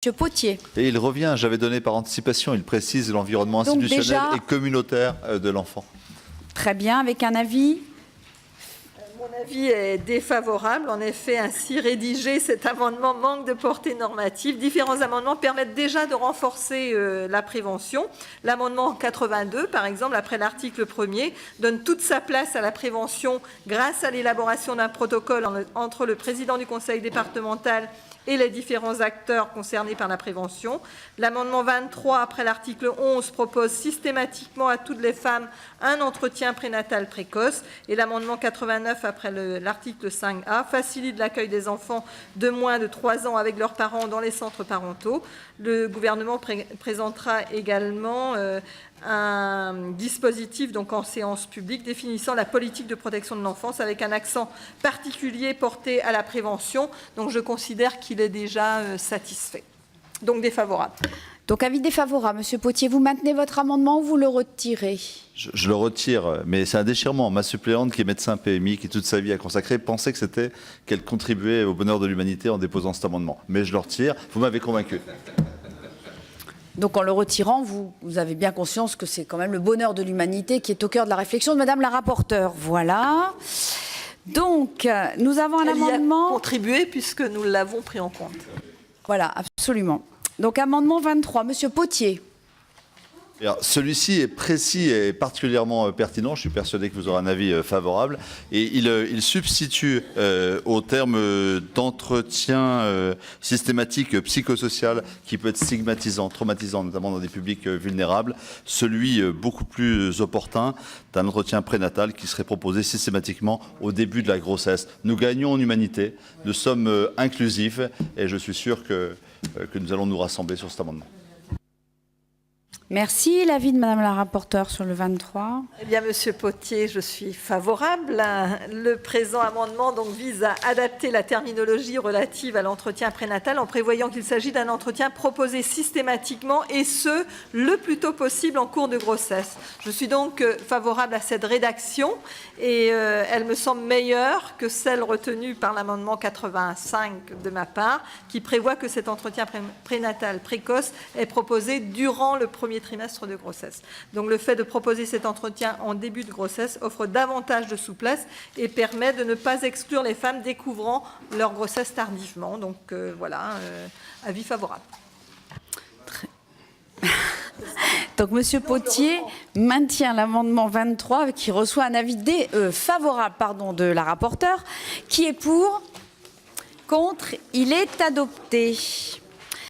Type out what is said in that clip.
Monsieur Potier. Et il revient, j'avais donné par anticipation, il précise l'environnement institutionnel et communautaire de l'enfant. Très bien, avec un avis? Mon avis est défavorable. En effet, ainsi rédigé, cet amendement manque de portée normative. Différents amendements permettent déjà de renforcer la prévention. L'amendement 82, par exemple, après l'article 1er, donne toute sa place à la prévention grâce à l'élaboration d'un protocole entre le président du conseil départemental et les différents acteurs concernés par la prévention. L'amendement 23, après l'article 11, propose systématiquement à toutes les femmes un entretien prénatal précoce. Et l'amendement 89, après l'article 5A, facilite l'accueil des enfants de moins de 3 ans avec leurs parents dans les centres parentaux. Le gouvernement présentera également un dispositif donc en séance publique définissant la politique de protection de l'enfance avec un accent particulier porté à la prévention. Donc je considère qu'il est déjà satisfait. Donc défavorable. Donc avis défavorable. Monsieur Potier, vous maintenez votre amendement ou vous le retirez? Je le retire, mais c'est un déchirement. Ma suppléante, qui est médecin PMI, qui toute sa vie a consacré, pensait que c'était qu'elle contribuait au bonheur de l'humanité en déposant cet amendement. Mais je le retire. Vous m'avez convaincu. Donc en le retirant, vous avez bien conscience que c'est quand même le bonheur de l'humanité qui est au cœur de la réflexion de Madame la rapporteure. Voilà. Donc, nous avons un amendement... Elle y a contribué puisque nous l'avons pris en compte. Voilà, absolument. Donc amendement 23, Monsieur Potier. Celui-ci est précis et particulièrement pertinent. Je suis persuadé que vous aurez un avis favorable. Et il substitue au terme d'entretien systématique psychosocial qui peut être stigmatisant, traumatisant, notamment dans des publics vulnérables, celui beaucoup plus opportun d'un entretien prénatal qui serait proposé systématiquement au début de la grossesse. Nous gagnons en humanité, nous sommes inclusifs et je suis sûr que nous allons nous rassembler sur cet amendement. Merci. L'avis de Madame la rapporteure sur le 23. Eh bien, Monsieur Potier, je suis favorable. Le présent amendement donc, vise à adapter la terminologie relative à l'entretien prénatal en prévoyant qu'il s'agit d'un entretien proposé systématiquement et ce, le plus tôt possible en cours de grossesse. Je suis donc favorable à cette rédaction et elle me semble meilleure que celle retenue par l'amendement 85 de ma part, qui prévoit que cet entretien prénatal précoce est proposé durant le premier trimestre de grossesse. Donc le fait de proposer cet entretien en début de grossesse offre davantage de souplesse et permet de ne pas exclure les femmes découvrant leur grossesse tardivement. Donc voilà, avis favorable. Donc Monsieur Potier maintient l'amendement 23 qui reçoit un avis favorable de la rapporteure. Qui est pour? Contre? Il est adopté.